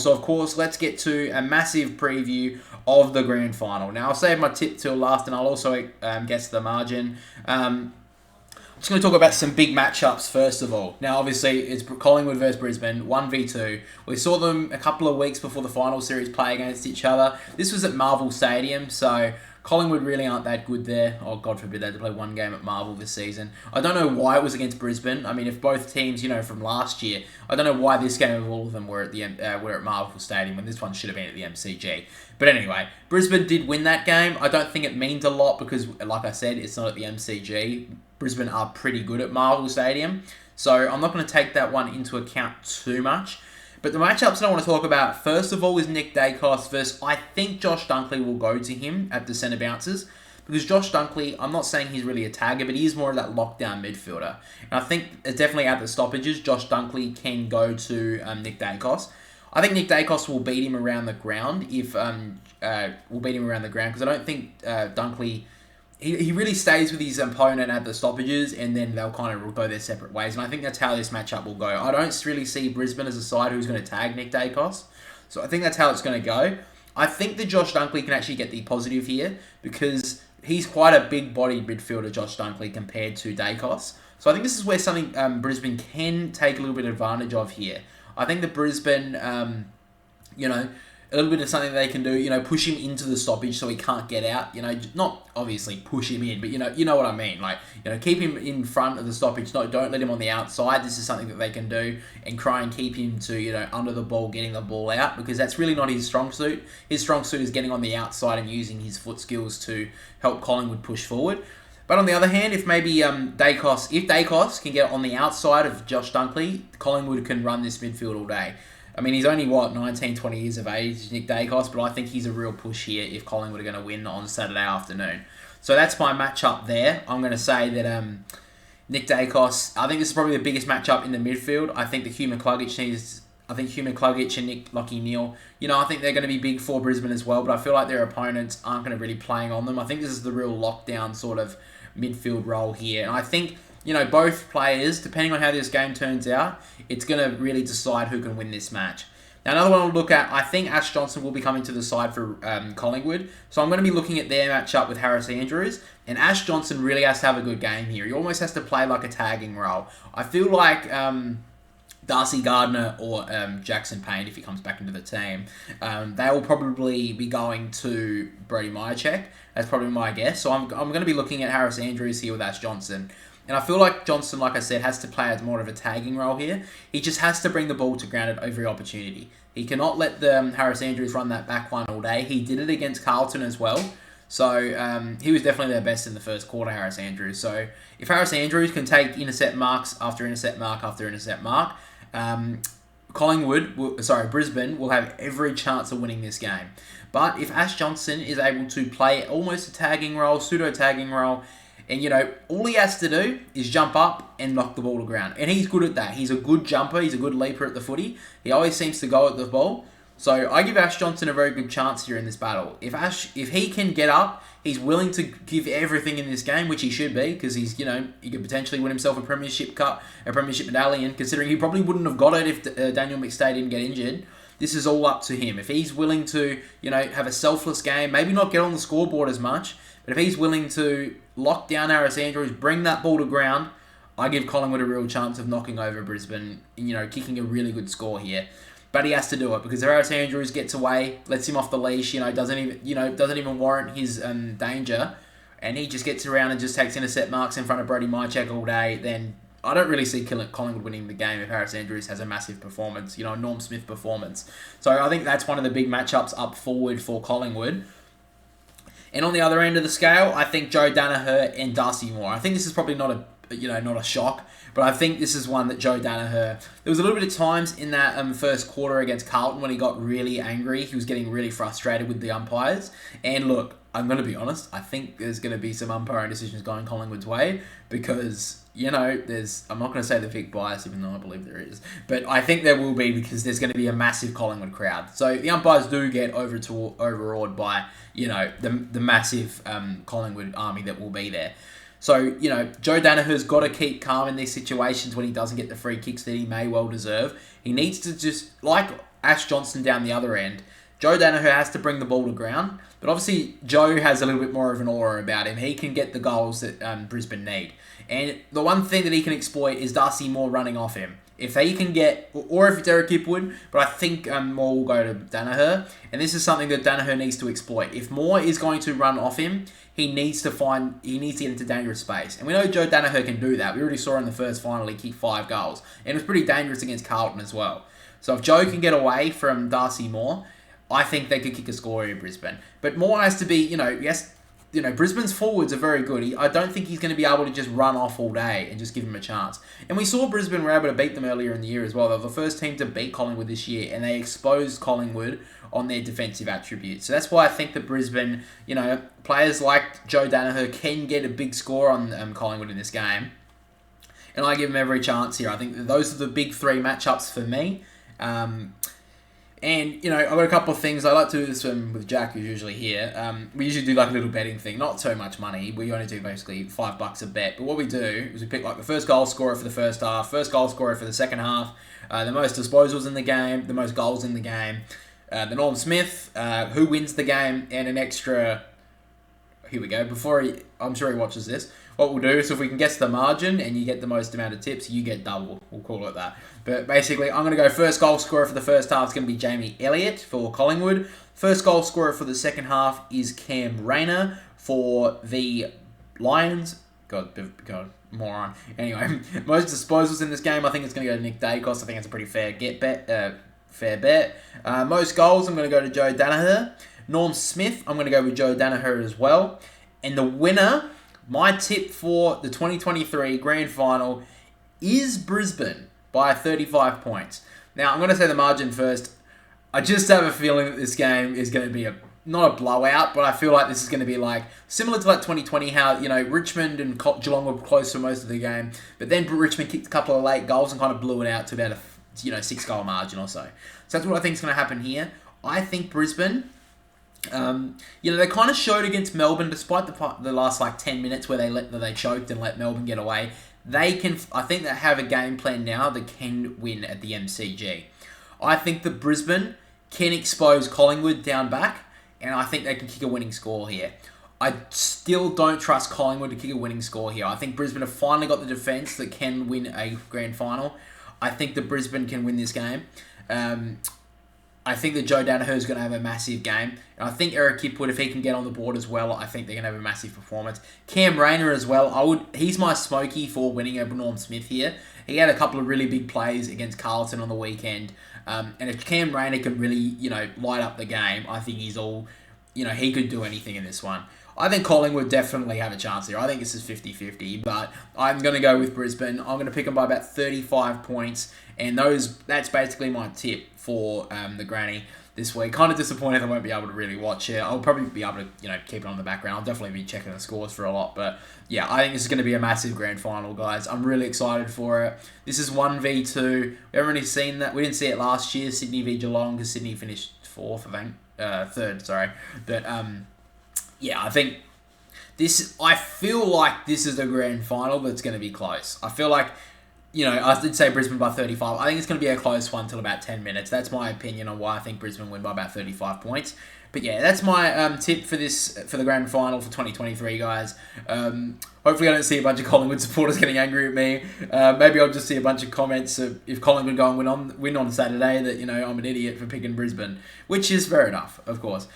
So, of course, let's get to a massive preview of the grand final. Now, I'll save my tip till last, and I'll also guess the margin. I'm just going to talk about some big matchups first of all. Now, obviously, it's Collingwood versus Brisbane, 1v2. We saw them a couple of weeks before the final series play against each other. This was at Marvel Stadium, so Collingwood really aren't that good there. Oh, God forbid they had to play one game at Marvel this season. I don't know why it was against Brisbane. I mean, if both teams, from last year, I don't know why this game of all of them were at Marvel Stadium when this one should have been at the MCG. But anyway, Brisbane did win that game. I don't think it means a lot because, like I said, it's not at the MCG. Brisbane are pretty good at Marvel Stadium, so I'm not going to take that one into account too much. But the matchups that I want to talk about, first of all, is Nick Dacos versus, I think Josh Dunkley will go to him at the centre bounces. Because Josh Dunkley, I'm not saying he's really a tagger, but he is more of that lockdown midfielder. And I think definitely at the stoppages, Josh Dunkley can go to Nick Dacos. I think Nick Dacos will beat him around the ground because I don't think Dunkley... He really stays with his opponent at the stoppages, and then they'll kind of go their separate ways. And I think that's how this matchup will go. I don't really see Brisbane as a side who's going to tag Nick Dacos. So I think that's how it's going to go. I think that Josh Dunkley can actually get the positive here because he's quite a big-bodied midfielder, Josh Dunkley, compared to Dacos. So I think this is where something Brisbane can take a little bit of advantage of here. I think that Brisbane, a little bit of something they can do, push him into the stoppage so he can't get out, not obviously push him in, but you know what I mean, keep him in front of the stoppage, don't let him on the outside. This is something that they can do and try and keep him to, under the ball, getting the ball out, because that's really not his strong suit. His strong suit is getting on the outside and using his foot skills to help Collingwood push forward. But on the other hand, if maybe Dacos can get on the outside of Josh Dunkley, Collingwood can run this midfield all day. I mean, he's only, 19, 20 years of age, Nick Dacos, but I think he's a real push here if Collingwood are going to win on Saturday afternoon. So that's my matchup there. I'm going to say that Nick Dacos, I think this is probably the biggest matchup in the midfield. I think Hugh McCluggage and Nick Lockie Neal, I think they're going to be big for Brisbane as well, but I feel like their opponents aren't going to really playing on them. I think this is the real lockdown sort of midfield role here. And I think... both players, depending on how this game turns out, it's going to really decide who can win this match. Now, another one we'll look at, I think Ash Johnson will be coming to the side for Collingwood. So I'm going to be looking at their matchup with Harris Andrews. And Ash Johnson really has to have a good game here. He almost has to play like a tagging role. I feel like Darcy Gardner or Jackson Payne, if he comes back into the team, they will probably be going to Brody Myercheck. That's probably my guess. So I'm going to be looking at Harris Andrews here with Ash Johnson. And I feel like Johnson, like I said, has to play as more of a tagging role here. He just has to bring the ball to ground at every opportunity. He cannot let the Harris Andrews run that back line all day. He did it against Carlton as well. So he was definitely their best in the first quarter, Harris Andrews. So if Harris Andrews can take intercept marks after intercept mark after intercept mark, Brisbane will have every chance of winning this game. But if Ash Johnson is able to play almost a tagging role, pseudo-tagging role, and, all he has to do is jump up and knock the ball to ground. And he's good at that. He's a good jumper. He's a good leaper at the footy. He always seems to go at the ball. So I give Ash Johnson a very good chance here in this battle. If he can get up, he's willing to give everything in this game, which he should be, because he's, he could potentially win himself a premiership cup, a premiership medallion, considering he probably wouldn't have got it if Daniel McStay didn't get injured. This is all up to him. If he's willing to, have a selfless game, maybe not get on the scoreboard as much, but if he's willing to lock down Harris Andrews, bring that ball to ground, I give Collingwood a real chance of knocking over Brisbane, kicking a really good score here. But he has to do it because if Harris Andrews gets away, lets him off the leash, doesn't even warrant his danger, and he just gets around and just takes intercept marks in front of Brody Myercheck all day, then I don't really see Collingwood winning the game if Harris Andrews has a massive performance, a Norm Smith performance. So I think that's one of the big matchups up forward for Collingwood. And on the other end of the scale, I think Joe Danaher and Darcy Moore. I think this is probably not a shock, but I think this is one that Joe Danaher... There was a little bit of times in that first quarter against Carlton when he got really angry. He was getting really frustrated with the umpires. And look, I'm going to be honest, I think there's going to be some umpiring decisions going Collingwood's way because, I'm not going to say the Vic bias, even though I believe there is, but I think there will be because there's going to be a massive Collingwood crowd. So the umpires do get overawed by, the massive Collingwood army that will be there. So, Joe Danaher's got to keep calm in these situations when he doesn't get the free kicks that he may well deserve. He needs to just, like Ash Johnson down the other end. Joe Danaher has to bring the ball to ground, but obviously Joe has a little bit more of an aura about him. He can get the goals that Brisbane need. And the one thing that he can exploit is Darcy Moore running off him. If he can get, or if it's Eric Kipwood, but I think Moore will go to Danaher. And this is something that Danaher needs to exploit. If Moore is going to run off him, he needs to get into dangerous space. And we know Joe Danaher can do that. We already saw in the first final he kicked 5 goals. And it was pretty dangerous against Carlton as well. So if Joe can get away from Darcy Moore, I think they could kick a score in Brisbane. But Moore has to be, Brisbane's forwards are very good. I don't think he's going to be able to just run off all day and just give him a chance. And we saw Brisbane were able to beat them earlier in the year as well. They were the first team to beat Collingwood this year, and they exposed Collingwood on their defensive attributes. So that's why I think that Brisbane, players like Joe Danaher can get a big score on Collingwood in this game. And I give them every chance here. I think that those are the big 3 matchups for me. And, I've got a couple of things. I like to do this with Jack, who's usually here. We usually do like a little betting thing. Not so much money. We only do basically $5 a bet. But what we do is we pick like the first goal scorer for the first half, first goal scorer for the second half, the most disposals in the game, the most goals in the game, the Norm Smith, who wins the game, and an extra... Here we go. I'm sure he watches this. What we'll do is if we can guess the margin and you get the most amount of tips, you get double. We'll call it that. But basically, I'm going to go first goal scorer for the first half is going to be Jamie Elliott for Collingwood. First goal scorer for the second half is Cam Rayner for the Lions. God, moron. Anyway, most disposals in this game, I think it's going to go to Nick Dacos. I think it's a pretty fair bet. Most goals, I'm going to go to Joe Danaher. Norm Smith, I'm going to go with Joe Danaher as well. And the winner, my tip for the 2023 Grand Final is Brisbane by 35 points. Now, I'm going to say the margin first. I just have a feeling that this game is going to be not a blowout, but I feel like this is going to be like similar to like 2020, how Richmond and Geelong were close for most of the game, but then Richmond kicked a couple of late goals and kind of blew it out to about a 6-goal margin or so. So that's what I think is going to happen here. I think Brisbane. They kind of showed against Melbourne, despite the last 10 minutes where they choked and let Melbourne get away. I think they have a game plan now that can win at the MCG. I think that Brisbane can expose Collingwood down back, and I think they can kick a winning score here. I still don't trust Collingwood to kick a winning score here. I think Brisbane have finally got the defence that can win a grand final. I think that Brisbane can win this game. I think that Joe Danaher is going to have a massive game. And I think Eric Kipwood, if he can get on the board as well, I think they're going to have a massive performance. Cam Rayner as well. He's my smoky for winning over Norm Smith here. He had a couple of really big plays against Carlton on the weekend. And if Cam Rayner can really, light up the game, I think he's all, he could do anything in this one. I think Collingwood definitely have a chance here. I think this is 50-50, but I'm going to go with Brisbane. I'm going to pick them by about 35 points, and that's basically my tip for the granny this week. Kind of disappointed I won't be able to really watch it. I'll probably be able to, keep it on the background. I'll definitely be checking the scores for a lot, but yeah, I think this is going to be a massive grand final, guys. I'm really excited for it. This is 1v2. We haven't really seen that. We didn't see it last year, Sydney v Geelong, because Sydney finished third, sorry. But, yeah, I feel like this is the grand final that's going to be close. I feel like, I did say Brisbane by 35. I think it's going to be a close one till about 10 minutes. That's my opinion on why I think Brisbane win by about 35 points. But yeah, that's my tip for the grand final for 2023, guys. Hopefully I don't see a bunch of Collingwood supporters getting angry at me. Maybe I'll just see a bunch of comments of if Collingwood go and win on Saturday that, I'm an idiot for picking Brisbane, which is fair enough, of course.